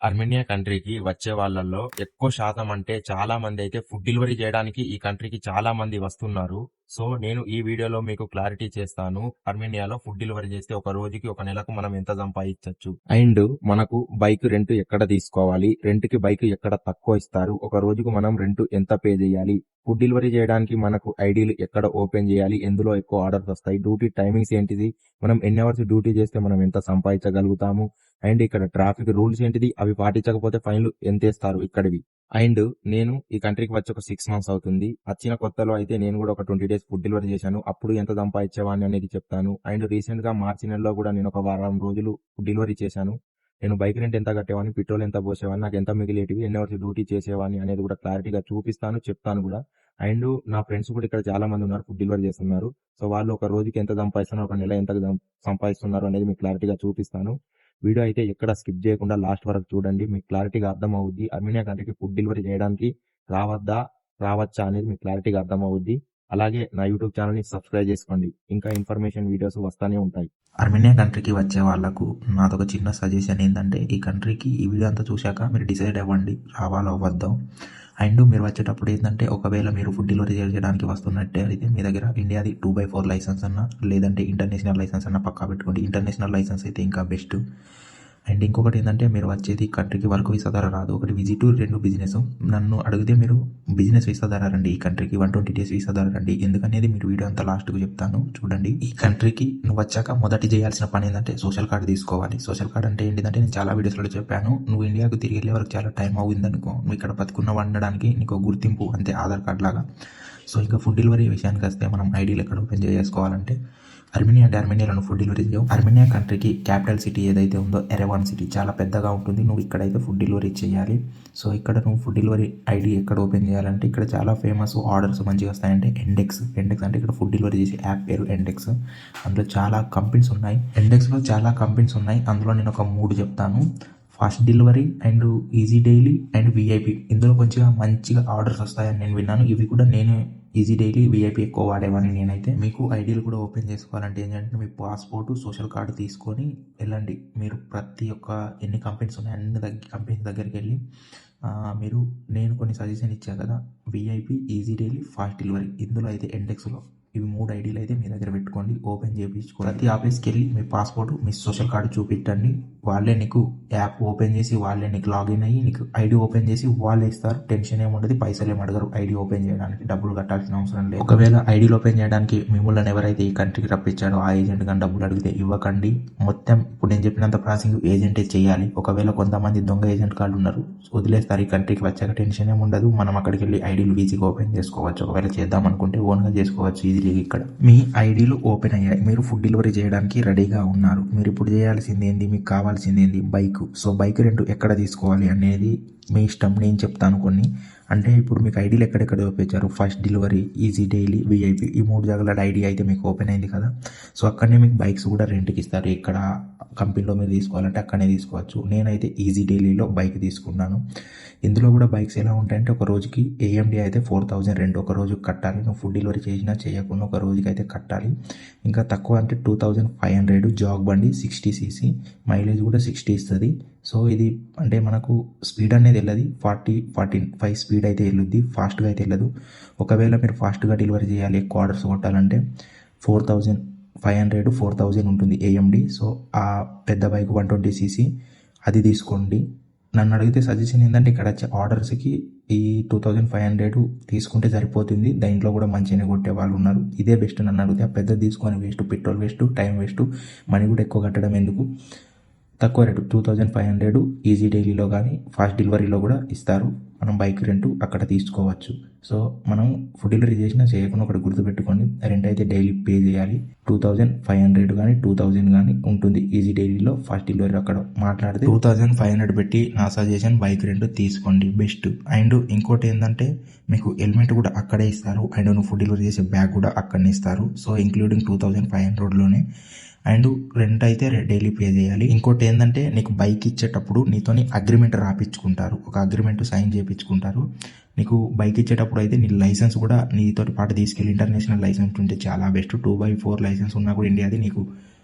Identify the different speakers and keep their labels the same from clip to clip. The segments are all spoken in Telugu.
Speaker 1: అర్మేనియా కంట్రీకి వచ్చే వాళ్ళల్లో ఎక్కువ శాతం అంటే చాలా మంది అయితే ఫుడ్ డెలివరీ చేయడానికి ఈ కంట్రీకి చాలా మంది వస్తున్నారు. సో నేను ఈ వీడియోలో మీకు క్లారిటీ చేస్తాను. అర్మేనియాలో ఫుడ్ డెలివరీ చేస్తే ఒక రోజుకి ఒక నెలకు మనం ఎంత సంపాదించవచ్చు, అండ్ మనకు బైక్ రెంట్ ఎక్కడ తీసుకోవాలి, రెంట్ కి బైక్ ఎక్కడ తక్కువ ఇస్తారు, ఒక రోజుకు మనం రెంట్ ఎంత పే చేయాలి, ఫుడ్ డెలివరీ చేయడానికి మనకు ఐడీలు ఎక్కడ ఓపెన్ చేయాలి, ఎందులో ఎక్కువ ఆర్డర్స్ వస్తాయి, డ్యూటీ టైమింగ్స్ ఏంటిది, మనం ఎన్ని అవర్స్ డ్యూటీ చేస్తే మనం ఎంత సంపాదించగలుగుతాము, అండ్ ఇక్కడ ట్రాఫిక్ రూల్స్ ఏంటిది, అవి పాటించకపోతే ఫైన్లు ఎంత వేస్తారు ఇక్కడివి. అండ్ నేను ఈ కంట్రీకి వచ్చి ఒక 6 months అవుతుంది. వచ్చిన కొత్తలో అయితే నేను కూడా ఒక 20 days ఫుడ్ డెలివరీ చేశాను. అప్పుడు ఎంత సంపాదించేవాడిని అనేది చెప్తాను. అండ్ రీసెంట్ గా మార్చి నెలలో కూడా నేను ఒక వారం రోజులు ఫుడ్ డెలివరీ చేశాను. నేను బైక్ రెంట్ ఎంత కట్టేవాడిని, పెట్రోల్ ఎంత పోసేవాడిని, నాకు ఎంత మిగిలేటివి, ఎన్ని అవర్స్ డ్యూటీ చేసేవాడిని అనేది కూడా క్లారిటీగా చూపిస్తాను, చెప్తాను కూడా. అండ్ నా ఫ్రెండ్స్ కూడా ఇక్కడ చాలా మంది ఉన్నారు ఫుడ్ డెలివరీ చేస్తున్నారు. సో వాళ్ళు ఒక రోజుకి ఎంత సంపాదిస్తున్నారు, ఒక నెల ఎంత సంపాదిస్తున్నారు అనేది మీకు క్లారిటీగా చూపిస్తాను. వీడియో అయితే ఎక్కడ స్కిప్ చేయకుండా లాస్ట్ వరకు చూడండి, మీకు క్లారిటీగా అర్థం అవుద్ది. అర్మేనియా కంట్రీకి ఫుడ్ డెలివరీ చేయడానికి రావచ్చా అనేది మీకు క్లారిటీగా అర్థం అవుద్ది. అలాగే నా యూట్యూబ్ ఛానల్ ని సబ్స్క్రైబ్ చేసుకోండి, ఇంకా ఇన్ఫర్మేషన్ వీడియోస్ వస్తానే ఉంటాయి.
Speaker 2: అర్మేనియా కంట్రీకి వచ్చే వాళ్ళకు నాదొక చిన్న సజెషన్ ఏంటంటే, ఈ కంట్రీకి ఈ వీడియో అంతా చూశాక మీరు డిసైడ్ అవ్వండి రావాలో వద్దో. అండ్ మీరు వచ్చేటప్పుడు ఏంటంటే, ఒకవేళ మీరు ఫుడ్ డెలివరీ చేయడానికి వస్తున్నట్టే అయితే మీ దగ్గర ఇండియాది 2x4 లైసెన్స్ అన్న, లేదంటే ఇంటర్నేషనల్ లైసెన్స్ అన్న పక్కా పెట్టుకోండి. ఇంటర్నేషనల్ లైసెన్స్ అయితే ఇంకా బెస్ట్. అండ్ ఇంకొకటి ఏంటంటే, మీరు వచ్చేది కంట్రీకి వర్క్ వీసా ద్వారా రాదు, ఒకటి విజిట్, 2 బిజినెస్. నన్ను అడిగితే మీరు బిజినెస్ వీసా ద్వారా రండి, ఈ కంట్రీకి 120 days వీసా ద్వారా రండి. ఎందుకనేది మీరు వీడియో అంతా లాస్ట్కు చెప్తాను చూడండి. ఈ కంట్రీకి నువ్వు వచ్చాక మొదటి చేయాల్సిన పని ఏంటంటే సోషల్ కార్డు తీసుకోవాలి. సోషల్ కార్డు అంటే ఏంటంటే, నేను చాలా వీడియోస్లో చెప్పాను, నువ్వు ఇండియాకు తిరిగి వెళ్ళే వరకు చాలా టైం అవుతుందనుకో, నువ్వు ఇక్కడ బతుకున్న వండడానికి నీకు గుర్తింపు అంతే, ఆధార్ కార్డు లాగా. సో ఇంకా ఫుడ్ డెలివరీ విషయానికి వస్తే, మనం ఐడీలు ఎక్కడ ఓపెన్ చేసుకోవాలంటే, అర్మేనియాలో ఫుడ్ డెలివరీ చేయవు. అర్మేనియా కంట్రీకి క్యాపిటల్ సిటీ ఏదైతే ఉందో ఎరెవాన్ సిటీ చాలా పెద్దగా ఉంటుంది. నువ్వు ఇక్కడైతే ఫుడ్ డెలివరీ చేయాలి. సో ఇక్కడ నువ్వు ఫుడ్ డెలివరీ ఐడి ఎక్కడ ఓపెన్ చేయాలంటే, ఇక్కడ చాలా ఫేమస్ ఆర్డర్స్ మంచిగా వస్తాయంటే ఎండెక్స్ అంటే ఇక్కడ ఫుడ్ డెలివరీ చేసే యాప్ పేరు ఎండెక్స్. అందులో చాలా కంపెనీస్ ఉన్నాయి. ఎండెక్స్లో చాలా కంపెనీస్ ఉన్నాయి. అందులో నేను ఒక 3 చెప్తాను. Fast delivery and easy daily and VIP. ఇందులో మంచిగా ఆర్డర్స్ వస్తాయని నేను విన్నాను. ఇవి కూడా నేను ఈజీ డైలీ, విఐపి ఎక్కువ వాడేవాడిని నేనైతే. మీకు ఐడీలు కూడా ఓపెన్ చేసుకోవాలంటే ఏంటంటే, మీ పాస్పోర్టు, సోషల్ కార్డు తీసుకొని వెళ్ళండి. మీరు ప్రతి ఒక్క ఎన్ని కంపెనీస్ ఉన్నాయి అన్ని కంపెనీస్ దగ్గరికి వెళ్ళి మీరు, నేను కొన్ని సజెషన్ ఇచ్చాను కదా, VIP, easy daily, fast delivery, ఇందులో అయితే ఎండెక్స్లో ఇవి 3 ఐడీలు అయితే మీ దగ్గర పెట్టుకోండి, ఓపెన్ చేయించుకోండి. ప్రతి ఆఫీస్కి వెళ్ళి మీ పాస్పోర్ట్, మీ సోషల్ కార్డు చూపించండి. వాళ్ళే నీకు యాప్ ఓపెన్ చేసి, వాళ్ళే నీకు లాగిన్ అయ్యి నీకు ఐడి ఓపెన్ చేసి వాళ్ళే ఇస్తారు. టెన్షన్ ఏముండదు, పైసలు ఏమి అడగరు. ఐడి ఓపెన్ చేయడానికి డబ్బులు కట్టాల్సిన అవసరం లేదు. ఒకవేళ ఐడీలు ఓపెన్ చేయడానికి మిమ్మల్ని ఎవరైతే ఈ కంట్రీకి రప్పించాడో ఆ ఏజెంట్ కానీ డబ్బులు అడిగితే ఇవ్వకండి. మొత్తం ఇప్పుడు నేను చెప్పినంత ప్రాసెసింగ్ ఏజెంటే చేయాలి. ఒకవేళ కొంతమంది దొంగ ఏజెంట్ కార్డు ఉన్నారు, వదిలేస్తారు. ఈ కంట్రీకి వచ్చాక టెన్షన్ ఏమి ఉండదు. మనం అక్కడికి వెళ్ళి ఐడీలు ఈజీగా ఓపెన్ చేసుకోవచ్చు. ఒకవేళ చేద్దాం అనుకుంటే ఓన్గా చేసుకోవచ్చు ఈజీగా. ఇక్కడ మీ ఐడీలు ఓపెన్ అయ్యాయి, మీరు ఫుడ్ డెలివరీ చేయడానికి రెడీగా ఉన్నారు. మీరు ఇప్పుడు చేయాల్సింది ఏంది, మీకు కావాల్సింది ఏంది, బైక్. సో బైక్ రెంట్ ఎక్కడ తీసుకోవాలి అనేది మీ ఇష్టం, నేను చెప్తాను కొన్ని. అంటే ఇప్పుడు మీకు ఐడీలు ఎక్కడెక్కడ open first delivery, easy daily, VIP, ఈ 3 జాగాల ఐడి అయితే మీకు ఓపెన్ అయింది కదా. సో అక్కడనే మీకు బైక్స్ కూడా రెంట్కి ఇస్తారు. ఇక్కడ కంపెనీలో మీరు తీసుకోవాలంటే అక్కడనే తీసుకోవచ్చు. నేనైతే ఈజీ డైలీలో బైక్ తీసుకున్నాను. ఇందులో కూడా బైక్స్ ఎలా ఉంటాయంటే, ఒక రోజుకి ఏఎండి అయితే 4000 రెంట్ ఒక రోజుకి కట్టాలి. నువ్వు ఫుడ్ డెలివరీ చేసినా చేయకుండా ఒక రోజుకి అయితే కట్టాలి. ఇంకా తక్కువ అంటే 2500 జాగ్ బండి, 60cc, మైలేజ్ కూడా 60 ఇస్తుంది. సో ఇది అంటే మనకు స్పీడ్ అనేది వెళ్ళదు, 40-45 స్పీడ్ అయితే వెళ్ళుద్ది, ఫాస్ట్గా అయితే వెళ్ళదు. ఒకవేళ మీరు ఫాస్ట్గా డెలివరీ చేయాలి, ఎక్కువ ఆర్డర్స్ కొట్టాలంటే 4500-4000 ఉంటుంది ఏఎండి. సో ఆ పెద్ద బైక్ 120cc అది తీసుకోండి. నన్ను అడిగితే సజెషన్ ఏంటంటే, ఇక్కడ వచ్చే ఆర్డర్స్కి ఈ 2500 తీసుకుంటే సరిపోతుంది. దాంట్లో కూడా మంచిగానే కొట్టే వాళ్ళు ఉన్నారు. ఇదే బెస్ట్ నన్ను అడిగితే. ఆ పెద్దది తీసుకొని waste, petrol waste, time waste, money కూడా ఎక్కువ కట్టడం ఎందుకు. తక్కువ రేటు 2500 ఈజీ డైలీలో కానీ ఫాస్ట్ డెలివరీలో కూడా ఇస్తారు. మనం బైక్ రెంట్ అక్కడ తీసుకోవచ్చు. సో మనం ఫుడ్ డెలివరీ చేసినా చేయకుండా ఒకటి గుర్తుపెట్టుకోండి, రెంట్ అయితే డైలీ పే చేయాలి. 2500 కానీ 2000 కానీ ఉంటుంది ఈజీ డైలీలో. ఫాస్ట్ డెలివరీ అక్కడ మాట్లాడితే 2500 పెట్టి నా సజెషన్ బైక్ రెంట్ తీసుకోండి, బెస్ట్. అండ్ ఇంకోటి ఏంటంటే, మీకు హెల్మెట్ కూడా అక్కడే ఇస్తారు. అండ్ నువ్వు ఫుడ్ డెలివరీ చేసే బ్యాగ్ కూడా అక్కడనే ఇస్తారు. సో ఇంక్లూడింగ్ 2500లోనే. అండ్ రెంట్ అయితే డైలీ పే చేయాలి. ఇంకోటి ఏంటంటే, నీకు బైక్ ఇచ్చేటప్పుడు నీతోని అగ్రిమెంట్ రాపించుకుంటారు, ఒక అగ్రిమెంట్ సైన్ చేయించుకుంటారు. నీకు బైక్ ఇచ్చేటప్పుడు అయితే నీ లైసెన్స్ కూడా నీతో పాటు తీసుకెళ్ళి, ఇంటర్నేషనల్ లైసెన్స్ ఉంటే చాలా బెస్ట్. 2x4 లైసెన్స్ ఉన్నా కూడా ఇండియాది నీకు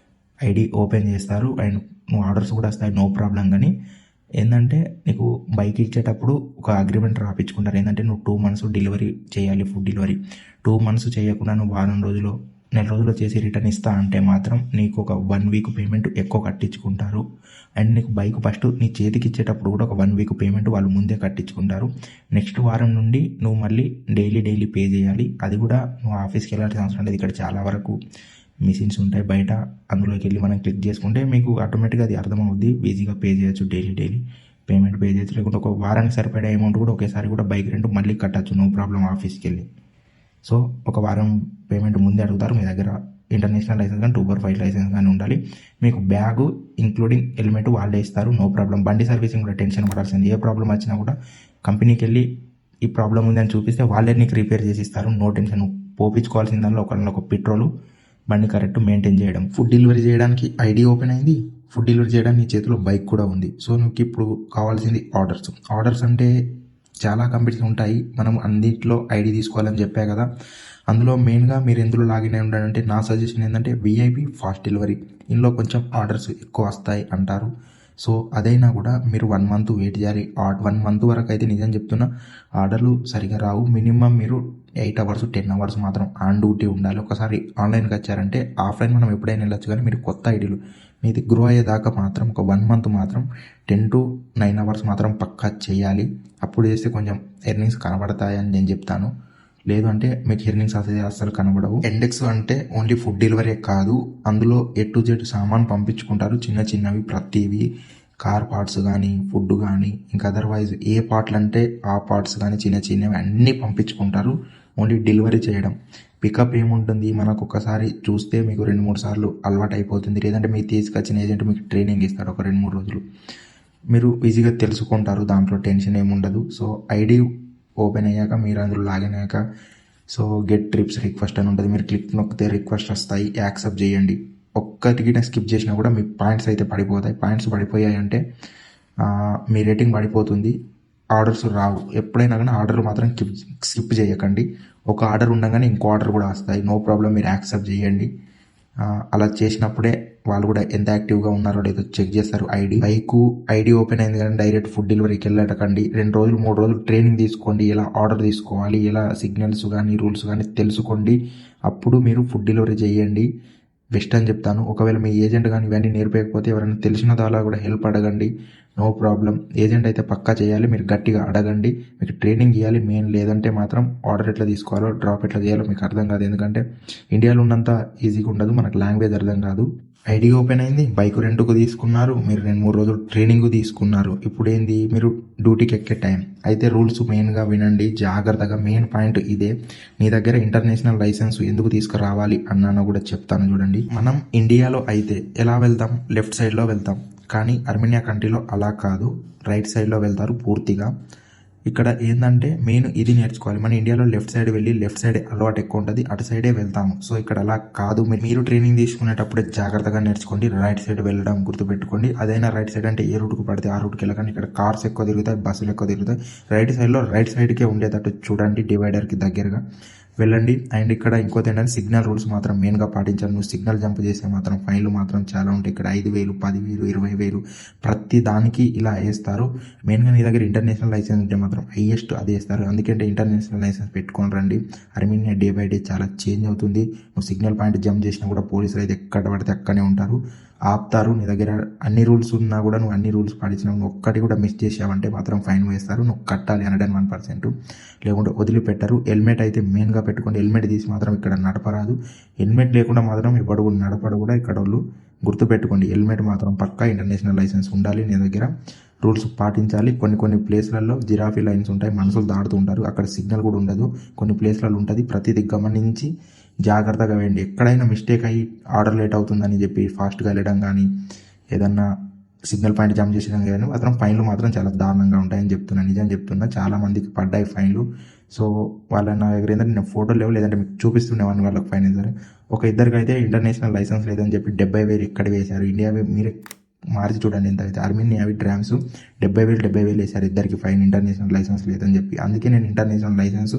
Speaker 2: ఐడి ఓపెన్ చేస్తారు. అండ్ నువ్వు ఆర్డర్స్ కూడా వస్తాయి, నో ప్రాబ్లం. కానీ ఏంటంటే నీకు బైక్ ఇచ్చేటప్పుడు ఒక అగ్రిమెంట్ రాపించుకుంటారు. ఏంటంటే నువ్వు 2 మంత్స్ డెలివరీ చేయాలి, ఫుడ్ డెలివరీ. 2 మంత్స్ చేయకుండా నువ్వు వారం రోజులు, నెల రోజుల్లో చేసి రిటర్న్ ఇస్తా అంటే మాత్రం నీకు ఒక 1 వీక్ పేమెంట్ ఎక్కువ కట్టించుకుంటారు. అండ్ నీకు బైక్ ఫస్ట్ నీ చేతికి ఇచ్చేటప్పుడు కూడా ఒక 1 వీక్ పేమెంట్ వాళ్ళు ముందే కట్టించుకుంటారు. నెక్స్ట్ వారం నుండి నువ్వు మళ్ళీ డైలీ పే చేయాలి. అది కూడా నువ్వు ఆఫీస్కి వెళ్ళాల్సిన అవసరం లేదు. ఇక్కడ చాలా వరకు మిషన్స్ ఉంటాయి బయట, అందులోకి వెళ్ళి మనం క్లిక్ చేసుకుంటే మీకు ఆటోమేటిక్గా అది అర్థమవుద్ది. ఈజీగా పే చేయొచ్చు, డైలీ పేమెంట్ పే చేయొచ్చు. లేకుంటే ఒక వారానికి సరిపడే అమౌంట్ కూడా ఒకేసారి కూడా బైక్ రెంట్ మళ్ళీ కట్టచ్చు, నో ప్రాబ్లం, ఆఫీస్కి వెళ్ళి. సో ఒక వారం పేమెంట్ ముందే అడుగుతారు. మీ దగ్గర ఇంటర్నేషనల్ లైసెన్స్ కానీ 2/5 లైసెన్స్ కానీ ఉండాలి. మీకు బ్యాగు ఇంక్లూడింగ్ హెల్మెట్ వాళ్ళే ఇస్తారు, నో ప్రాబ్లం. బండి సర్వీసింగ్ కూడా టెన్షన్ పడాల్సింది. ఏ ప్రాబ్లం వచ్చినా కూడా కంపెనీకి వెళ్ళి ఈ ప్రాబ్లం ఉందని చూపిస్తే వాళ్ళే నీకు రిపేర్ చేసి ఇస్తారు, నో టెన్షన్. పోపించుకోవాల్సిన దానిలో ఒక పెట్రోలు, బండి కరెక్ట్ మెయింటైన్ చేయడం. ఫుడ్ డెలివరీ చేయడానికి ఐడి ఓపెన్ అయింది, ఫుడ్ డెలివరీ చేయడానికి నీ చేతిలో బైక్ కూడా ఉంది. సో నీకు ఇప్పుడు కావాల్సింది ఆర్డర్స్ అంటే చాలా కంపెనీస్ ఉంటాయి. మనం అన్నింటిలో ఐడి తీసుకోవాలని చెప్పా కదా. అందులో మెయిన్గా మీరు ఎందులో లాగిన్ అయి ఉండాలంటే నా సజెషన్ ఏంటంటే విఐపి ఫాస్ట్ డెలివరీ. ఇందులో కొంచెం ఆర్డర్స్ ఎక్కువ వస్తాయి అంటారు. సో అదైనా కూడా మీరు 1 మంత్ వెయిట్ చేయాలి. 1 మంత్ వరకు అయితే నిజం చెప్తున్నా ఆర్డర్లు సరిగా రావు. మినిమం మీరు 8 అవర్స్ 10 అవర్స్ మాత్రం ఆన్ డ్యూటీ ఉండాలి. ఒకసారి ఆన్లైన్కి వచ్చారంటే ఆఫ్లైన్ మనం ఎప్పుడైనా వెళ్ళొచ్చు, కానీ మీరు కొత్త ఐడీలు మీది గ్రో అయ్యేదాకా మాత్రం ఒక 1 మంత్ మాత్రం 10 to 9 అవర్స్ మాత్రం పక్కా చేయాలి. అప్పుడు చేస్తే కొంచెం ఎర్నింగ్స్ కనబడతాయని నేను చెప్తాను. లేదు అంటే మీకు ఎర్నింగ్స్ అసలు కనబడవు. ఎండెక్స్ అంటే ఓన్లీ ఫుడ్ డెలివరీ కాదు, అందులో A to Z సామాన్ పంపించుకుంటారు. చిన్నవి ప్రతివి, కార్ పార్ట్స్ కానీ, ఫుడ్ కానీ, ఇంకా అదర్వైజ్ ఏ పార్ట్లు అంటే ఆ పార్ట్స్ కానీ చిన్నవి అన్నీ పంపించుకుంటారు. ఓన్లీ డెలివరీ చేయడం. పికప్ ఏముంటుంది, మనకు ఒకసారి చూస్తే మీకు 2-3 సార్లు అలవాటు అయిపోతుంది. లేదంటే మీకు తీసుకొచ్చిన ఏజెంట్ మీకు ట్రైనింగ్ ఇస్తాడు ఒక 2-3 రోజులు. మీరు ఈజీగా తెలుసుకుంటారు, దాంట్లో టెన్షన్ ఏముండదు. సో ఐడి ఓపెన్ అయ్యాక మీరు అందులో లాగిన్ అయ్యాక సో గెట్ ట్రిప్స్ రిక్వెస్ట్ అని ఉంటుంది. మీరు క్లిక్ నొక్కితే రిక్వెస్ట్ వస్తాయి, యాక్సెప్ట్ చేయండి. ఒక్కటికి స్కిప్ చేసినా కూడా మీ పాయింట్స్ అయితే పడిపోతాయి. పాయింట్స్ పడిపోయాయి అంటే మీ రేటింగ్ పడిపోతుంది, ఆర్డర్స్ రావు. ఎప్పుడైనా కానీ ఆర్డర్ మాత్రం స్కిప్ చేయకండి. ఒక ఆర్డర్ ఉండగానే ఇంకో ఆర్డర్ కూడా వస్తాయి, నో ప్రాబ్లం, మీరు యాక్సెప్ట్ చేయండి. అలా చేసినప్పుడే వాళ్ళు కూడా ఎంత యాక్టివ్గా ఉన్నారో లేదో చెక్ చేస్తారు. ఐడి ఓపెన్ అయింది కానీ డైరెక్ట్ ఫుడ్ డెలివరీకి వెళ్ళటకండి. 2 రోజులు 3 రోజులు ట్రైనింగ్ తీసుకోండి, ఎలా ఆర్డర్ తీసుకోవాలి, ఎలా సిగ్నల్స్ కానీ రూల్స్ కానీ తెలుసుకోండి. అప్పుడు మీరు ఫుడ్ డెలివరీ చేయండి, బెస్ట్ అని చెప్తాను. ఒకవేళ మీ ఏజెంట్ కానీ ఇవన్నీ నేర్పకపోతే ఎవరైనా తెలిసిన దానిలో కూడా హెల్ప్ అడగండి, నో ప్రాబ్లం. ఏజెంట్ అయితే పక్కా చేయాలి, మీరు గట్టిగా అడగండి, మీకు ట్రైనింగ్ ఇవ్వాలి మెయిన్. లేదంటే మాత్రం ఆర్డర్ ఎట్లా తీసుకోవాలో, డ్రాప్ ఎట్లా చేయాలో మీకు అర్థం కాదు. ఎందుకంటే ఇండియాలో ఉన్నంత ఈజీగా ఉండదు, మనకు లాంగ్వేజ్ అర్థం కాదు. ఐడి ఓపెన్ అయింది, బైక్ రెంట్కు తీసుకున్నారు, మీరు 2-3 రోజులు ట్రైనింగ్ తీసుకున్నారు. ఇప్పుడు ఏంది, మీరు డ్యూటీకి ఎక్కే టైం అయితే రూల్స్ మెయిన్గా వినండి జాగ్రత్తగా. మెయిన్ పాయింట్ ఇదే. నీ దగ్గర ఇంటర్నేషనల్ లైసెన్స్ ఎందుకు తీసుకురావాలి అన్నానో కూడా చెప్తాను చూడండి. మనం ఇండియాలో అయితే ఎలా వెళ్తాం, లెఫ్ట్ సైడ్లో వెళ్తాం. కానీ అర్మేనియా కంట్రీలో అలా కాదు, రైట్ సైడ్లో వెళ్తారు పూర్తిగా. ఇక్కడ ఏంటంటే మెయిన్ ఇది నేర్చుకోవాలి. మన ఇండియాలో లెఫ్ట్ సైడ్ వెళ్ళి లెఫ్ట్ సైడ్ అలవాటు ఎక్కువ ఉంటుంది, అటు సైడే వెళ్తాము. సో ఇక్కడ అలా కాదు, మీరు ట్రైనింగ్ తీసుకునేటప్పుడే జాగ్రత్తగా నేర్చుకోండి. రైట్ సైడ్ వెళ్ళడం గుర్తుపెట్టుకోండి. అదైనా రైట్ సైడ్ అంటే ఏ రూట్కు పడితే ఆ రూట్కి వెళ్ళకండి. ఇక్కడ కార్స్ ఎక్కువ తిరుగుతాయి, బస్సులు ఎక్కువ తిరుగుతాయి. రైట్ సైడ్కే ఉండేటట్టు చూడండి, డివైడర్కి దగ్గరగా వెళ్ళండి. అండ్ ఇక్కడ ఇంకోటి ఏంటంటే సిగ్నల్ రూల్స్ మాత్రం మెయిన్గా పాటించాలి. నువ్వు సిగ్నల్ జంప్ చేస్తే మాత్రం ఫైన్లు మాత్రం చాలా ఉంటాయి. ఇక్కడ 5,000, 10,000, 20,000 ప్రతి దానికి ఇలా వేస్తారు. మెయిన్గా నీ దగ్గర ఇంటర్నేషనల్ లైసెన్స్ ఉంటే మాత్రం హైయెస్ట్ అది వేస్తారు. అందుకంటే ఇంటర్నేషనల్ లైసెన్స్ పెట్టుకొని రండి. అర్మేనియా డే బై డే చాలా చేంజ్ అవుతుంది. నువ్వు సిగ్నల్ పాయింట్ జంప్ చేసినా కూడా పోలీసులు అయితే ఎక్కడ పడితే అక్కడే ఉంటారు, ఆపుతారు. నీ దగ్గర అన్ని రూల్స్ ఉన్నా కూడా నువ్వు అన్ని రూల్స్ పాటించినా నువ్వు ఒక్కటి కూడా మిస్ చేసావంటే మాత్రం ఫైన్ వేస్తారు. నువ్వు కట్టాలి 101%, లేకుంటే వదిలిపెట్టరు. హెల్మెట్ అయితే మెయిన్గా పెట్టుకోండి. హెల్మెట్ తీసి మాత్రం ఇక్కడ నడపరాదు. హెల్మెట్ లేకుండా మాత్రం ఎవడు కూడా నడపడు కూడా ఇక్కడ వాళ్ళు, గుర్తుపెట్టుకోండి. హెల్మెట్ మాత్రం పక్కా ఇంటర్నేషనల్ లైసెన్స్ ఉండాలి నీ దగ్గర. రూల్స్ పాటించాలి. కొన్ని ప్లేస్లలో జిరాఫీ లైన్స్ ఉంటాయి, మనుషులు దాడుతూ ఉంటారు, అక్కడ సిగ్నల్ కూడా ఉండదు. కొన్ని ప్లేస్లలో ఉంటుంది. ప్రతిదీ గమనించి జాగ్రత్తగా వేయండి. ఎక్కడైనా మిస్టేక్ అయ్యి ఆర్డర్ లేట్ అవుతుందని చెప్పి ఫాస్ట్గా వెళ్ళడం కానీ, ఏదన్నా సిగ్నల్ పాయింట్ జంప్ చేసడం కానీ మాత్రం ఫైన్లు మాత్రం చాలా దారుణంగా ఉంటాయని చెప్తున్నా, నిజం చెప్తున్నా. చాలా మందికి పడ్డాయి ఫైన్లు. సో వాళ్ళ నా దగ్గర ఏంటంటే నేను ఫోటో లేవు, లేదంటే మీకు చూపిస్తుండేవాడిని వాళ్ళకి ఫైన్. సరే ఒక ఇద్దరికి అయితే ఇంటర్నేషనల్ లైసెన్స్ లేదని చెప్పి 70,000 ఇక్కడ వేశారు. ఇండియా మీరే మార్చి చూడండి ఎంత అయితే. అర్మేనియా డ్రామ్స్ 70,000 వేశారు ఇద్దరికి ఫైన్, ఇంటర్నేషనల్ లైసెన్స్ లేదని చెప్పి. అందుకే నేను ఇంటర్నేషనల్ లైసెన్స్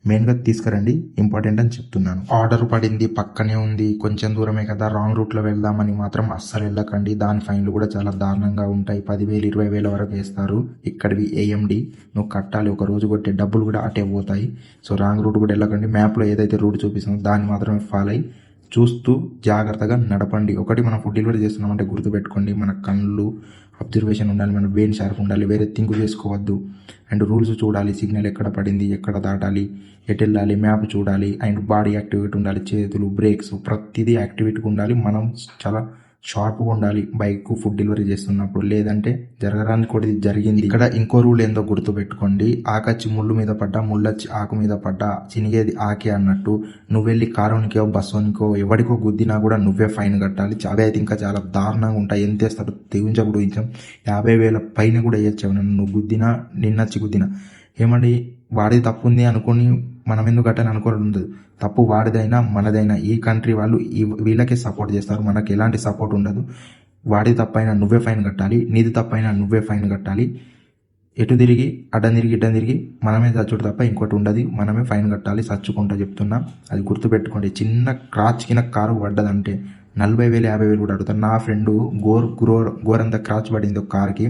Speaker 2: మెయిన్గా తీసుకురండి, ఇంపార్టెంట్ అని చెప్తున్నాను. ఆర్డర్ పడింది, పక్కనే ఉంది, కొంచెం దూరమే కదా, రాంగ్ రూట్లో వెళ్దామని మాత్రం అస్సలు వెళ్ళకండి. దాని ఫైన్లు కూడా చాలా దారుణంగా ఉంటాయి. 10,000 20,000 వరకు వేస్తారు. ఇక్కడివి AMD నువ్వు కట్టాలి, ఒక రోజు కొట్టే డబ్బులు కూడా అటే పోతాయి. సో రాంగ్ రూట్ కూడా వెళ్ళకండి. మ్యాప్లో ఏదైతే రూట్ చూపిస్తుందో దాన్ని మాత్రమే ఫాలో అయ్యి చూస్తూ జాగ్రత్తగా నడపండి. ఒకటి మనం ఫుడ్ డెలివరీ చేస్తున్నామంటే గుర్తుపెట్టుకోండి, మన కళ్ళు అబ్జర్వేషన్ ఉండాలి, మన బ్రెయిన్ షార్ప్ ఉండాలి, వేరే థింక్ చేసుకోవద్దు. అండ్ రూల్స్ చూడాలి, సిగ్నల్ ఎక్కడ పడింది, ఎక్కడ దాటాలి, ఎటు వెళ్ళాలి, మ్యాప్ చూడాలి. అండ్ బాడీ యాక్టివిటీ ఉండాలి, చేతులు, బ్రేక్స్ ప్రతిదీ యాక్టివిటీగా ఉండాలి. మనం చాలా షార్ప్గా ఉండాలి బైక్ ఫుడ్ డెలివరీ చేస్తున్నప్పుడు, లేదంటే జరగడానికి కూడా ఇది జరిగింది. ఇక్కడ ఇంకో రూల్ ఏందో గుర్తుపెట్టుకోండి, ఆకచ్చి ముళ్ళు మీద పడ్డా, ముళ్ళొచ్చి ఆకు మీద పడ్డా చినిగేది ఆకే అన్నట్టు. నువ్వు వెళ్ళి కారోనికో బస్సోనికో ఎవడికో గుద్దినా కూడా నువ్వే ఫైన్ కట్టాలి. అవి అయితే ఇంకా చాలా దారుణంగా ఉంటాయి. ఎంత వేస్తాడు తెగించప్పుడు ఊహించాం, 50,000 పైన కూడా వేయచ్చావు. నువ్వు గుద్దినా, నిన్నచ్చి గుద్దినా ఏమండి, వాడి తప్పు ఉంది అనుకుని మనం ఎందుకు కట్టాలని అనుకోవడం ఉండదు. తప్పు వాడిదైనా మనదైనా ఈ కంట్రీ వాళ్ళు వీళ్ళకే సపోర్ట్ చేస్తారు, మనకి ఎలాంటి సపోర్ట్ ఉండదు. వాడి తప్పైనా నువ్వే ఫైన్ కట్టాలి, నీది తప్పైనా నువ్వే ఫైన్ కట్టాలి. ఎటు తిరిగి అడ్డం తిరిగి ఇడ్డం తిరిగి మనమే చచ్చుడు తప్ప ఇంకోటి ఉండదు, మనమే ఫైన్ కట్టాలి. చచ్చుకుంటా చెప్తున్నా, అది గుర్తుపెట్టుకోండి. చిన్న క్రాచ్ కింద కారు పడ్డదంటే 40,000 50,000 కూడా అడుగుతారు. నా ఫ్రెండ్ గోరంత క్రాచ్ పడింది ఒక కార్కి,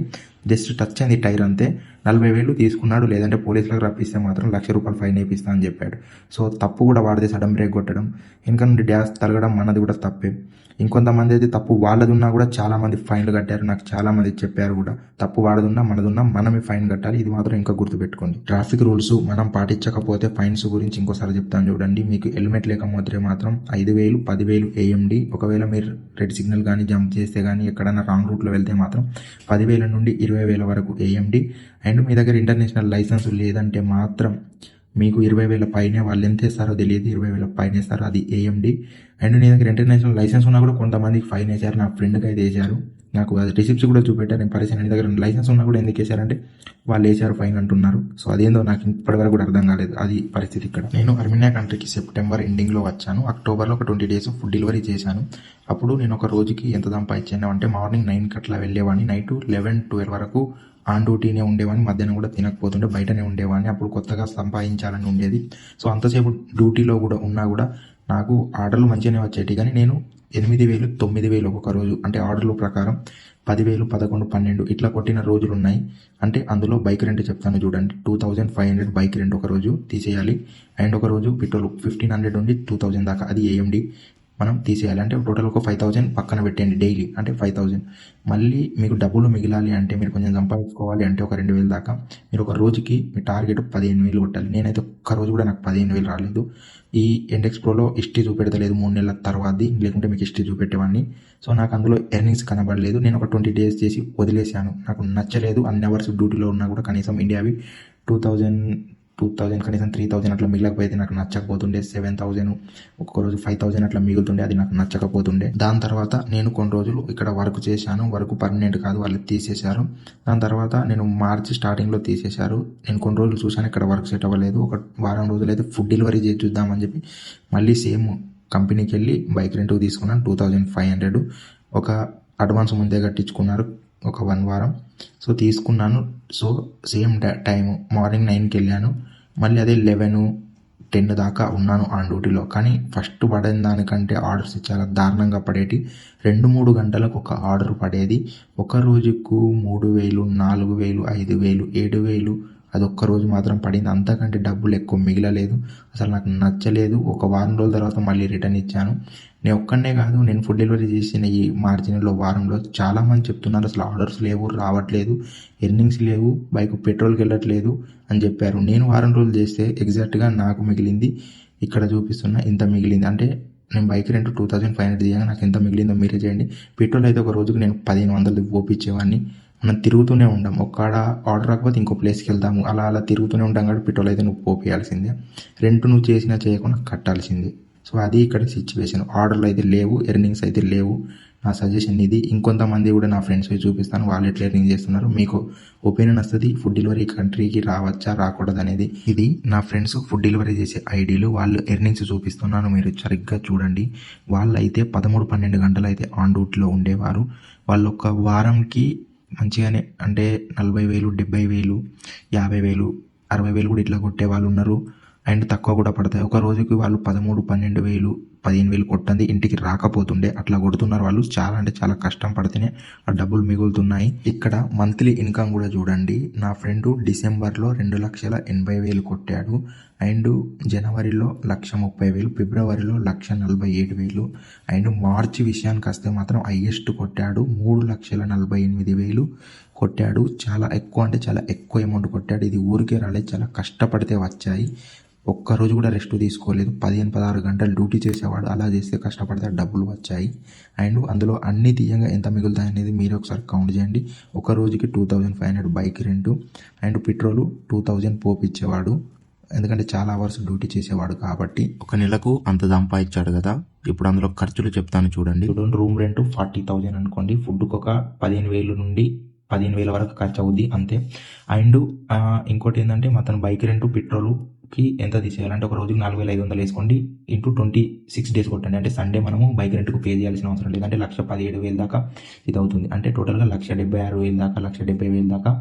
Speaker 2: జస్ట్ టచ్ అయింది టైర్ అంతే, 40,000 తీసుకున్నాడు. లేదంటే పోలీసులకు రప్పిస్తే మాత్రం ₹1,00,000 ఫైన్ వేపిస్తా అని చెప్పాడు. సో తప్పు కూడా వాడితే సడన్ బ్రేక్ కొట్టడం, వెనక నుండి డ్యాష్ తరగడం మనది కూడా తప్పే. ఇంకొంతమంది అయితే తప్పు వాళ్ళది ఉన్నా కూడా చాలా మంది ఫైన్లు కట్టారు, నాకు చాలా మంది చెప్పారు కూడా. తప్పు వాడదున్నా మనదున్నా మనమే ఫైన్ కట్టాలి, ఇది మాత్రం ఇంకా గుర్తుపెట్టుకోండి. ట్రాఫిక్ రూల్స్ మనం పాటించకపోతే ఫైన్స్ గురించి ఇంకోసారి చెప్తాను చూడండి. మీకు హెల్మెట్ లేకపోతే మాత్రం 5,000 10,000 AMD. ఒకవేళ మీరు రెడ్ సిగ్నల్ కానీ జంప్ చేస్తే కానీ ఎక్కడైనా రాంగ్ రూట్లో వెళ్తే మాత్రం 10,000 నుండి 20,000 వరకు AMD. అండ్ మీ దగ్గర ఇంటర్నేషనల్ లైసెన్స్ లేదంటే మాత్రం మీకు 20,000 పైనే, వాళ్ళు ఎంత వేస్తారో తెలియదు, 20,000 పైన వేస్తారు, అది AMD. అండ్ నీ దగ్గర ఇంటర్నేషనల్ లైసెన్స్ ఉన్నా కూడా కొంతమందికి ఫైన్ వేశారు. నా ఫ్రెండ్కి అయితే వేశారు, నాకు అది రిసిప్ట్స్ కూడా చూపెట్టారు. నేను పరిచయం, నీ దగ్గర లైసెన్స్ ఉన్నా కూడా ఎందుకు వేశారంటే వాళ్ళు వేశారు ఫైన్ అంటున్నారు. సో అదేందో నాకు ఇప్పటివరకు కూడా అర్థం కాలేదు, అది పరిస్థితి ఇక్కడ. నేను అర్మేనియా కంట్రీకి సెప్టెంబర్ ఎండింగ్లో వచ్చాను. అక్టోబర్లో ఒక 20 days ఫుడ్ డెలివరీ చేశాను. అప్పుడు నేను ఒక రోజుకి ఎంత సంపాదించాను అంటే, మార్నింగ్ 9కి అట్లా వెళ్ళేవాడిని, నైట్ 11-12 వరకు ఆన్ డ్యూటీనే ఉండేవాడిని. మధ్యాహ్నం కూడా తినకపోతుంటే బయటనే ఉండేవాడిని. అప్పుడు కొత్తగా సంపాదించాలని ఉండేది. సో అంతసేపు డ్యూటీలో కూడా ఉన్నా కూడా నాకు ఆర్డర్లు మంచిగానే వచ్చేటి, కానీ నేను 8,000 9,000 ఒక్కొక్క రోజు, అంటే ఆర్డర్ల ప్రకారం 10,000 11 12 ఇట్లా కొట్టిన రోజులు ఉన్నాయి. అంటే అందులో బైక్ రెంట్ చెప్తాను చూడండి, 2,500 బైక్ రెంట్ ఒక రోజు తీసేయాలి. అండ్ ఒక రోజు పెట్రోల్ 1,500 నుండి 2,000 దాకా, అది AMD మనం తీసేయాలి. అంటే టోటల్ ఒక 5,000 పక్కన పెట్టండి డైలీ, అంటే 5,000. మళ్ళీ మీకు డబ్బులు మిగిలాలి అంటే, మీరు కొంచెం సంపాదించుకోవాలి అంటే ఒక 2,000 దాకా. మీరు ఒక రోజుకి మీ టార్గెట్ 15,000 కొట్టాలి. నేనైతే ఒక్క రోజు కూడా నాకు 15,000 రాలేదు. ఈ ఇండెక్స్ ప్రోలో హిస్టరీ చూపెడతలేదు 3 నెలల తర్వాతది, లేకుంటే మీకు హిస్టరీ చూపెట్టేవాడిని. సో నాకు అందులో ఎర్నింగ్స్ కనబడలేదు. నేను ఒక 20 days చేసి వదిలేశాను, నాకు నచ్చలేదు. అన్ని అవర్స్ డ్యూటీలో ఉన్నా కూడా కనీసం ఇండియావి 2,000 కనీసం 3,000 అట్లా మిగలకపోతే నాకు నచ్చకపోతుండే. 7,000 ఒక్కొక్క రోజు 5,000 అట్లా మిగులుతుండే, అది నాకు నచ్చకపోతుండే. దాని తర్వాత నేను కొన్ని రోజులు ఇక్కడ వర్క్ చేశాను. వర్క్ పర్మనెంట్ కాదు, వాళ్ళు తీసేశారు. దాని తర్వాత నేను మార్చి స్టార్టింగ్లో తీసేశారు. నేను కొన్ని రోజులు చూశాను, ఇక్కడ వర్క్ సెట్ అవ్వలేదు. ఒక వారం రోజులు అయితే ఫుడ్ డెలివరీ చేసి చూద్దామని చెప్పి మళ్ళీ సేమ్ కంపెనీకి వెళ్ళి బైక్ రెంట్కి తీసుకున్నాను. 2,500 ఒక అడ్వాన్స్ ముందే కట్టించుకున్నారు, ఒక 1 వారం. సో తీసుకున్నాను. సో సేమ్ టైం మార్నింగ్ 9కి వెళ్ళాను, మళ్ళీ అదే 11-10 దాకా ఉన్నాను ఆన్ డ్యూటీలో. కానీ ఫస్ట్ పడిన దానికంటే ఆర్డర్స్ చాలా దారుణంగా పడేటి. 2-3 గంటలకు ఒక ఆర్డర్ పడేది. ఒక రోజుకు 3,000 4,000 5,000 7,000 అది ఒక్క రోజు మాత్రం పడింది. అంతకంటే డబ్బులు ఎక్కువ మిగలలేదు, అసలు నాకు నచ్చలేదు. ఒక వారం రోజుల తర్వాత మళ్ళీ రిటర్న్ ఇచ్చాను. నేను ఒక్కనే కాదు, నేను ఫుడ్ డెలివరీ చేసిన ఈ మార్జిన్లో వారంలో చాలామంది చెప్తున్నారు అసలు ఆర్డర్స్ లేవు, రావట్లేదు, ఎర్నింగ్స్ లేవు, బైక్ పెట్రోల్కి వెళ్ళట్లేదు అని చెప్పారు. నేను వారం రోజులు చేస్తే ఎగ్జాక్ట్గా నాకు మిగిలింది ఇక్కడ చూపిస్తున్న ఇంత మిగిలింది. అంటే నేను బైక్ రెంట్ 2,500 చేయగా నాకు ఎంత మిగిలిందో మీరే చేయండి. పెట్రోల్ అయితే ఒక రోజుకు నేను 1,500 పోపించేవాడిని. మనం తిరుగుతూనే ఉంటాం, ఒక్కడ ఆర్డర్ రాకపోతే ఇంకో ప్లేస్కి వెళ్తాము, అలా అలా తిరుగుతూనే ఉంటాం. కాబట్టి పెట్రోల్ అయితే నువ్వు పోపియాల్సిందే, రెంట్ నువ్వు చేసినా చేయకుండా కట్టాల్సిందే. సో అది ఇక్కడ సిచ్యువేషన్. ఆర్డర్లు అయితే లేవు, ఎర్నింగ్స్ అయితే లేవు. నా సజెషన్ ఇది. ఇంకొంతమంది కూడా నా ఫ్రెండ్స్కి చూపిస్తాను, వాళ్ళు ఎట్లా ఎర్నింగ్ చేస్తున్నారు. మీకు ఒపీనియన్ వస్తుంది ఫుడ్ డెలివరీ కంట్రీకి రావచ్చా రాకూడదు అనేది. ఇది నా ఫ్రెండ్స్ ఫుడ్ డెలివరీ చేసే ఐడీలు, వాళ్ళు ఎర్నింగ్స్ చూపిస్తున్నాను, మీరు సరిగ్గా చూడండి. వాళ్ళు అయితే 13-12 గంటలు అయితే ఆన్ డ్యూటీలో ఉండేవారు. వాళ్ళు ఒక వారంకి మంచిగానే అంటే 40,000, 70,000, 50,000, 60,000 కూడా ఇట్లా కొట్టే వాళ్ళు ఉన్నారు. అండ్ తక్కువ కూడా పడతాయి. ఒక రోజుకి వాళ్ళు 13-12,000, 15,000 కొట్టండి ఇంటికి రాకపోతుండే అట్లా కొడుతున్నారు వాళ్ళు. చాలా అంటే చాలా కష్టం పడితేనే ఆ డబ్బులు మిగులుతున్నాయి. ఇక్కడ మంత్లీ ఇన్కమ్ కూడా చూడండి. నా ఫ్రెండ్ డిసెంబర్లో 2,80,000 కొట్టాడు. అండ్ జనవరిలో 1,30,000, ఫిబ్రవరిలో 1,47,000. అండ్ మార్చి విషయానికి వస్తే మాత్రం హైయెస్ట్ కొట్టాడు, 3,48,000 కొట్టాడు. చాలా ఎక్కువ అంటే చాలా ఎక్కువ అమౌంట్ కొట్టాడు. ఇది ఊరికే రాలేదు, చాలా కష్టపడితే వచ్చాయి. ఒక్కరోజు కూడా రెస్ట్ తీసుకోలేదు, 15-16 గంటలు డ్యూటీ చేసేవాడు. అలా చేస్తే కష్టపడితే డబ్బులు వచ్చాయి. అండ్ అందులో అన్ని తీయంగా ఎంత మిగులుతాయి అనేది మీరు ఒకసారి కౌంట్ చేయండి. ఒక రోజుకి 2,500 బైక్ రెంట్ అండ్ పెట్రోల్ 2,000 పోపిచ్చేవాడు, ఎందుకంటే చాలా అవర్స్ డ్యూటీ చేసేవాడు కాబట్టి. ఒక నెలకు అంత సంపాదించాడు కదా. ఇప్పుడు అందులో ఖర్చులు చెప్తాను చూడండి. రూమ్ రెంట్ 40,000 అనుకోండి, ఫుడ్కి ఒక 15,000 నుండి 15,000 వరకు ఖర్చు అవుద్ది అంతే. అండ్ ఇంకోటి ఏంటంటే అతను బైక్ రెంట్ పెట్రోల్కి ఎంత తీసేయాలంటే ఒక రోజుకి 4,500 వేసుకోండి, ఇంటూ 26 డేస్ కొట్టండి. అంటే సండే మనము బైక్ రెంట్కు పే చేయాల్సిన అవసరం లేదంటే 1,17,000 దాకా ఇది అవుతుంది. అంటే టోటల్గా 1,76,000 దాకా 1,70,000 దాకా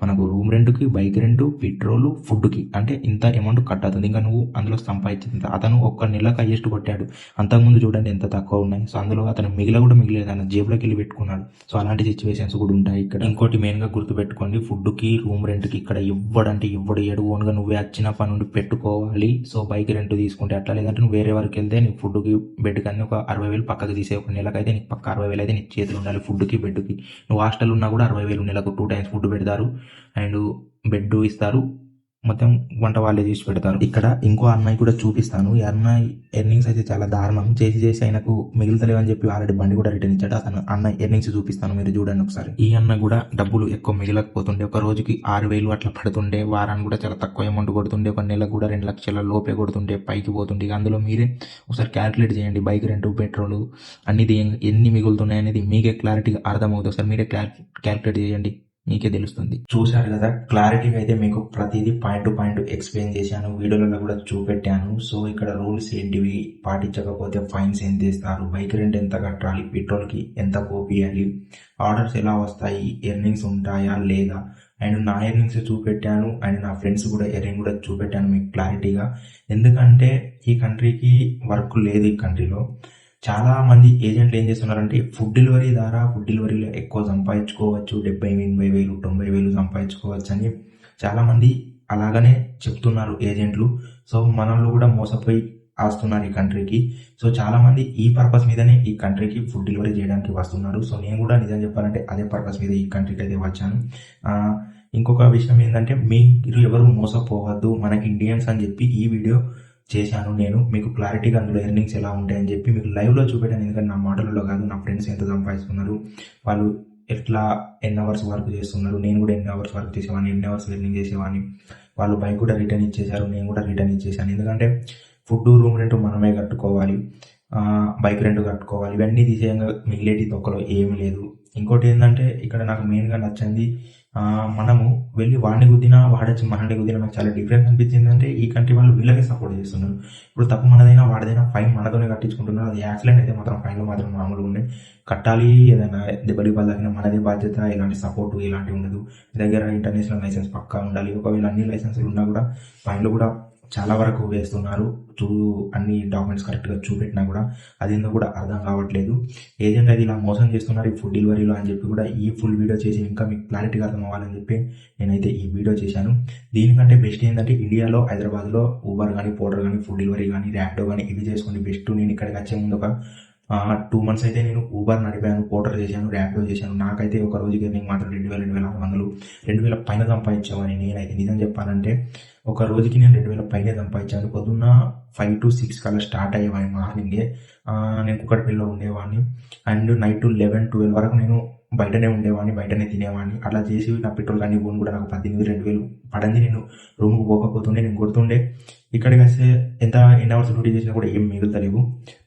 Speaker 2: మనకు రూమ్ రెంట్కి, బైక్ రెంట్, పెట్రోల్, ఫుడ్కి అంటే ఇంత అమౌంట్ కట్ అవుతుంది. ఇంకా నువ్వు అందులో సంపాదించింది. అతను ఒక్క నెలకు హైయెస్ట్ కొట్టాడు, అంతకుముందు చూడండి ఎంత తక్కువ ఉన్నాయి. సో అందులో అతను మిగిలేదు, ఆయన జేబులోకి వెళ్ళి పెట్టుకున్నాడు. సో అలాంటి సిచ్యువేషన్స్ కూడా ఉంటాయి ఇక్కడ. ఇంకోటి మెయిన్గా గుర్తుపెట్టుకోండి, ఫుడ్కి, రూమ్ రెంట్కి ఇక్కడ ఇవ్వడంటే ఇవ్వడు ఏడు, ఓన్గా నువ్వే వచ్చిన పని నుండి పెట్టుకోవాలి. సో బైక్ రెంట్ తీసుకుంటే అట్లా, లేదంటే నువ్వు వేరే వరకు వెళ్తే నీకు ఫుడ్కి బెడ్కి అన్ని ఒక 60,000 పక్కకి తీసే. ఒక నెలకైతే నీకు పక్క 60,000 అయితే నీకు చేతులు ఉండాలి ఫుడ్కి, బెడ్కి. నువ్వు హాస్టల్ ఉన్నా కూడా 60,000 నెలకు 2 times ఫుడ్ పెడతారు అండ్ బెడ్ ఇస్తారు, మొత్తం వంట వాళ్ళే చేసి పెడతారు. ఇక్కడ ఇంకో అన్నయ్య కూడా చూపిస్తాను. ఈ అన్నయ్య ఎర్నింగ్స్ అయితే చాలా దారుణం. చేసి ఆయనకు మిగులుతలేవని చెప్పి ఆల్రెడీ బండి కూడా రిటర్న్ ఇచ్చాడు. అతను అన్నయ్య ఎర్నింగ్స్ చూపిస్తాను, మీరు చూడండి ఒకసారి. ఈ అన్న కూడా డబ్బులు ఎక్కువ మిగలకపోతుండే, ఒక రోజుకి 6,000 అట్లా పడుతుండే, వారానికి కూడా చాలా తక్కువ అమౌంట్ కొడుతుండే, ఒక నెలకు కూడా 2 లక్షల లోపే కొడుతుండే, పైకి పోతుండే. అందులో మీరే ఒకసారి క్యాలిక్యులేట్ చేయండి, బైక్ రెంట్, పెట్రోల్ అన్నిది ఎన్ని మిగులుతున్నాయి అనేది మీకే క్లారిటీగా అర్థమవుతుంది. ఒకసారి మీరే క్యాలిక్యులేట్ చేయండి, మీకే తెలుస్తుంది. చూశారు కదా, క్లారిటీగా అయితే మీకు ప్రతిదీ పాయింట్ టు పాయింట్ ఎక్స్ప్లెయిన్ చేశాను, వీడియోలలో కూడా చూపెట్టాను. సో ఇక్కడ రూల్స్ ఏంటివి, పాటించకపోతే ఫైన్స్ ఎంత ఇస్తారు, బైక్ రెంట్ ఎంత కట్టాలి, పెట్రోల్కి ఎంత పోపియాలి, ఆర్డర్స్ ఎలా వస్తాయి, ఎర్నింగ్స్ ఉంటాయా లేదా, అండ్ నా ఎర్నింగ్స్ చూపెట్టాను అండ్ నా ఫ్రెండ్స్ కూడా ఎర్నింగ్ కూడా చూపెట్టాను మీకు క్లారిటీగా. ఎందుకంటే ఈ కంట్రీకి వర్క్ లేదు. ఈ కంట్రీలో చాలా మంది ఏజెంట్లు ఏం చేస్తున్నారంటే ఫుడ్ డెలివరీ ద్వారా ఫుడ్ డెలివరీలో ఎక్కువ సంపాదించుకోవచ్చు, 70,000, 80,000, 90,000 సంపాదించుకోవచ్చు అని చాలామంది అలాగనే చెప్తున్నారు ఏజెంట్లు. సో మనల్ని కూడా మోసపోయి వస్తున్నారు ఈ కంట్రీకి. సో చాలామంది ఈ పర్పస్ మీదనే ఈ కంట్రీకి ఫుడ్ డెలివరీ చేయడానికి వస్తున్నారు. సో నేను కూడా నిజం చెప్పాలంటే అదే పర్పస్ మీద ఈ కంట్రీకి అయితే వచ్చాను. ఇంకొక విషయం ఏంటంటే మీరు ఎవరు మోసపోవద్దు, మన ఇండియన్స్ అని చెప్పి ఈ వీడియో చేశాను నేను. మీకు క్లారిటీగా అందులో ఎర్నింగ్స్ ఎలా ఉంటాయని చెప్పి మీకు లైవ్లో చూపెట్టాను. ఎందుకంటే నా మాటలలో కాదు, నా ఫ్రెండ్స్ ఎంత సంపాదిస్తున్నారు, వాళ్ళు ఎట్లా ఎన్ని అవర్స్ వర్క్ చేస్తున్నారు, నేను కూడా ఎన్ని అవర్స్ వర్క్ చేసేవాడిని, ఎన్ని అవర్స్ ఎర్నింగ్ చేసేవాడిని. వాళ్ళు బైక్ కూడా రిటర్న్ ఇచ్చేసారు, నేను కూడా రిటర్న్ ఇచ్చేసాను. ఎందుకంటే ఫుడ్, రూమ్ రెంట్ మనమే కట్టుకోవాలి, బైక్ రెంట్ కట్టుకోవాలి. ఇవన్నీ తీసేయంగా మిగిలేటి తొక్కలో ఏమీ లేదు. ఇంకోటి ఏంటంటే ఇక్కడ నాకు మెయిన్గా నచ్చింది, మనము వెళ్ళి వాడిని గుద్దినా వాడచ్చు, మనని గుద్దినా నాకు చాలా డిఫరెన్స్ అనిపించింది. అంటే ఈ కంట్రీ వాళ్ళు వీళ్ళకే సపోర్ట్ చేస్తున్నారు. ఇప్పుడు తప్పు మనదైనా వాడిదైనా ఫైన్ మనతోనే కట్టించుకుంటున్నారు. అది యాక్సిడెంట్ అయితే మాత్రం ఫైన్లో మాత్రం మామూలుగా ఉండే కట్టాలి. ఏదైనా దెబ్బలు తగిన మనదే బాధ్యత. ఇలాంటి సపోర్టు ఇలాంటివి ఉండదు. మీ దగ్గర ఇంటర్నేషనల్ లైసెన్స్ పక్కా ఉండాలి. ఒకవేళ అన్ని లైసెన్సులు ఉన్నా కూడా ఫైన్లు కూడా చాలా వరకు వేస్తున్నారు. అన్ని డాక్యుమెంట్స్ కరెక్ట్గా చూపెట్టినా కూడా అదేందో కూడా అర్థం కావట్లేదు. ఏజెంట్ అది ఇలా మోసం చేస్తున్నారు ఈ ఫుడ్ డెలివరీలో అని చెప్పి కూడా ఈ ఫుల్ వీడియో చేసి ఇంకా మీకు క్లారిటీగా అర్థం అవ్వాలని చెప్పి నేనైతే ఈ వీడియో చేశాను. దీనికంటే బెస్ట్ ఏంటంటే ఇండియాలో హైదరాబాద్లో ఊబర్ కానీ, పోర్టర్ కానీ, ఫుడ్ డెలివరీ కానీ, ర్యాపిడో కానీ ఇవి చేసుకోండి బెస్ట్. నేను ఇక్కడికి వచ్చే ముందు ఒక 2 months అయితే నేను ఊబర్ నడిపాను, పోర్టర్ చేశాను, ర్యాపిడో చేశాను. నాకైతే ఒక రోజుకి ఎర్నింగ్ మాత్రం 2,000, 2,600, 2,000 పైన సంపాదించేవాడిని. నేనైతే నిజం చెప్పాలంటే ఒక రోజుకి నేను 2,000 పైనే సంపాదించాను. పొద్దున్న 5 to 6 కల్లా స్టార్ట్ అయ్యేవాడిని మార్నింగే. నేను కుక్కడపల్లిలో ఉండేవాడిని అండ్ నైట్ 11, 12 వరకు నేను బయటనే ఉండేవాడిని, బయటనే తినేవాడిని. అట్లా చేసి నా పెట్రోల్ కానీ ఫోన్ కూడా నాకు 18,000-20,000 పడింది. నేను రూమ్కి పోకపోతుండే, నేను కొడుతుండే. ఇక్కడికి వస్తే ఎన్ని అవర్స్ డ్యూటీ చేసినా కూడా ఏం మిగులుతలేవు.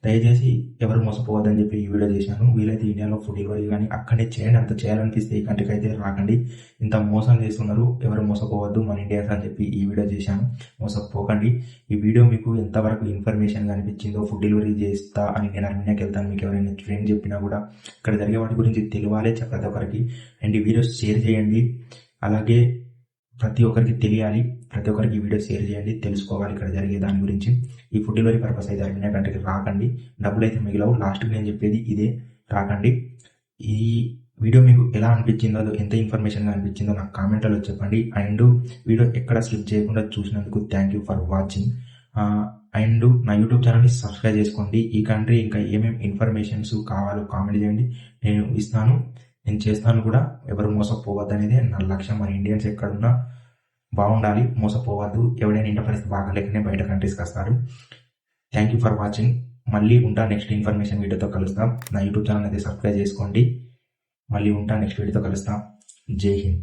Speaker 2: దయచేసి ఎవరు మోసపోవద్దని చెప్పి ఈ వీడియో చేశాను. వీలైతే ఇండియాలో ఫుడ్ డెలివరీ కానీ అక్కడనే చేయండి. అంత చేయాలనిపిస్తే ఈ కంట్రీకి అయితే రాకండి. ఇంత మోసం చేస్తున్నారు, ఎవరు మోసపోవద్దు మన ఇండియన్స్ అని చెప్పి ఈ వీడియో చేశాను. మోసపోకండి. ఈ వీడియో మీకు ఎంతవరకు ఇన్ఫర్మేషన్ అనిపించిందో, ఫుడ్ డెలివరీ చేస్తా అని నేను అర్మీనియాకి వెళ్తాను, మీకు ఎవరైనా ఫ్రెండ్ చెప్పినా కూడా ఇక్కడ జరిగే వాటి గురించి తెలియాలి ప్రతి ఒక్కరికి. అండ్ ఈ వీడియోస్ షేర్ చేయండి. అలాగే ప్రతి ఒక్కరికి తెలియాలి, ప్రతి ఒక్కరికి ఈ వీడియో షేర్ చేయండి, తెలుసుకోవాలి ఇక్కడ జరిగే దాని గురించి. ఈ ఫుడ్ డెలివరీ పర్పస్ అయితే అర్మీనియా కంట్రీకి రాకండి, డబ్బులు అయితే మిగిలవు. లాస్ట్కి నేను చెప్పేది ఇదే, రాకండి. ఈ వీడియో మీకు ఎలా అనిపించిందో, ఎంత ఇన్ఫర్మేషన్గా అనిపించిందో నాకు కామెంట్లలో చెప్పండి. అండ్ వీడియో ఎక్కడ స్లిప్ చేయకుండా చూసినందుకు thank you for watching. And నా యూట్యూబ్ ఛానల్ని సబ్స్క్రైబ్ చేసుకోండి. ఈ కంట్రీ ఇంకా ఏమేమి ఇన్ఫర్మేషన్స్ కావాలో కామెంట్ చేయండి, నేను ఇస్తాను, నేను చేస్తాను కూడా. ఎవరు మోసపోవద్దు అనేది నా లక్ష్యం. మన ఇండియన్స్ ఎక్కడున్నా బాగుండాలి, మోసపోవద్దు. ఎవడైనా ఇంటర్ పరిస్థితి బాగాలేకనే బయట కంట్రీస్కి వస్తారు. Thank you for watching. మళ్ళీ ఉంటా నెక్స్ట్ ఇన్ఫర్మేషన్ వీడియోతో కలుస్తాం. నా యూట్యూబ్ ఛానల్ అయితే సబ్స్క్రైబ్ చేసుకోండి. మళ్ళీ ఉంటా నెక్స్ట్ వీడియోతో కలుస్తాం. జై హింద్.